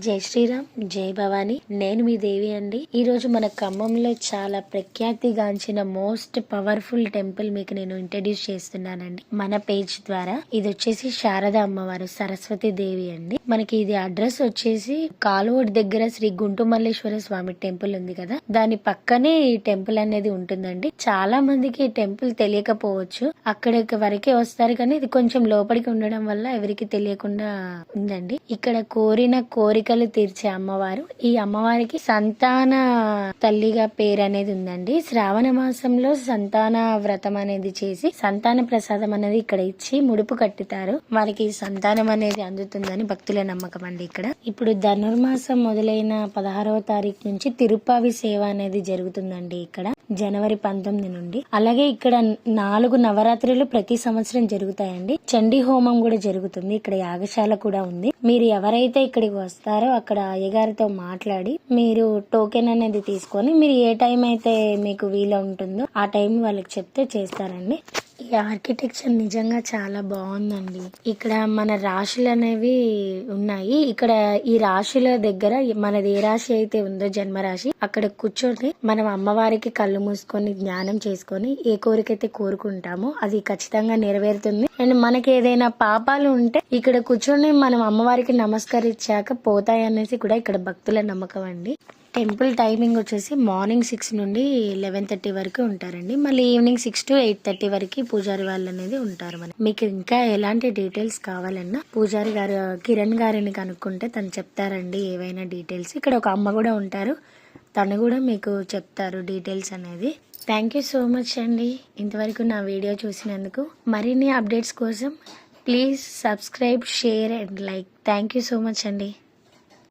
జై శ్రీరామ్, జై భవాని. నేను మీ దేవి అండి. ఈ రోజు మన ఖమ్మంలో చాలా ప్రఖ్యాతిగాంచిన మోస్ట్ పవర్ఫుల్ టెంపుల్ మీకు నేను ఇంట్రడ్యూస్ చేస్తున్నానండి మన పేజ్ ద్వారా. ఇది వచ్చేసి శారద అమ్మవారు, సరస్వతి దేవి అండి. మనకి ఇది అడ్రస్ వచ్చేసి కాలువోడ్ దగ్గర శ్రీ గుంటుమల్లేశ్వర స్వామి టెంపుల్ ఉంది కదా, దాని పక్కనే ఈ టెంపుల్ అనేది ఉంటుందండి. చాలా మందికి ఈ టెంపుల్ తెలియకపోవచ్చు, అక్కడికి వరకే వస్తారు కానీ ఇది కొంచెం లోపలికి ఉండడం వల్ల ఎవరికి తెలియకుండా ఉందండి. ఇక్కడ కోరిన కోరికలు తీర్చే అమ్మవారు. ఈ అమ్మవారికి సంతాన తల్లిగా పేరు అనేది ఉందండి. శ్రావణ మాసంలో సంతాన వ్రతం అనేది చేసి సంతాన ప్రసాదం అనేది ఇక్కడ ఇచ్చి ముడుపు కట్టుతారు. వారికి సంతానం అనేది అందుతుందని భక్తుల నమ్మకం అండి. ఇక్కడ ఇప్పుడు ధనుర్మాసం మొదలైన 16వ తారీఖు నుంచి తిరుప్పావి సేవ అనేది జరుగుతుందండి ఇక్కడ జనవరి 19 నుండి. అలాగే ఇక్కడ 4 నవరాత్రులు ప్రతి సంవత్సరం జరుగుతాయండి. చండీ హోమం కూడా జరుగుతుంది. ఇక్కడ యాగశాల కూడా ఉంది. మీరు ఎవరైతే ఇక్కడికి వస్తారో అక్కడ అయ్యగారితో మాట్లాడి మీరు టోకెన్ అనేది తీసుకొని మీరు ఏ టైం అయితే మీకు వీలు ఉంటుందో ఆ టైం వాళ్ళకి చెప్తే చేస్తారండి. ఈ ఆర్కిటెక్చర్ నిజంగా చాలా బాగుందండి. ఇక్కడ మన రాశులు అనేవి ఉన్నాయి. ఇక్కడ ఈ రాశుల దగ్గర మనది ఏ రాశి అయితే ఉందో జన్మరాశి, అక్కడ కూర్చొని మనం అమ్మవారికి కళ్ళు మూసుకొని జ్ఞానం చేసుకొని ఏ కోరికైతే కోరుకుంటామో అది ఖచ్చితంగా నెరవేరుతుంది. అండ్ మనకి ఏదైనా పాపాలు ఉంటే ఇక్కడ కూర్చొని మనం అమ్మవారికి నమస్కరించాక పోతాయి అనేసి కూడా ఇక్కడ భక్తుల నమ్మకం అండి. టెంపుల్ టైమింగ్ వచ్చేసి మార్నింగ్ 6 నుండి 11:30 వరకు ఉంటారండి. మళ్ళీ ఈవినింగ్ 6 to 8:30 వరకు పూజారి వాళ్ళు అనేది ఉంటారు. మీకు ఇంకా ఎలాంటి డీటెయిల్స్ కావాలన్నా పూజారి గారు కిరణ్ గారిని కనుక్కుంటే తను చెప్తారండి ఏవైనా డీటెయిల్స్. ఇక్కడ ఒక అమ్మ కూడా ఉంటారు, తను కూడా మీకు చెప్తారు డీటెయిల్స్ అనేది. థ్యాంక్ యూ సో మచ్ అండి ఇంతవరకు నా వీడియో చూసినందుకు. మరిన్ని అప్డేట్స్ కోసం please subscribe, share and like. Thank you so much అండి.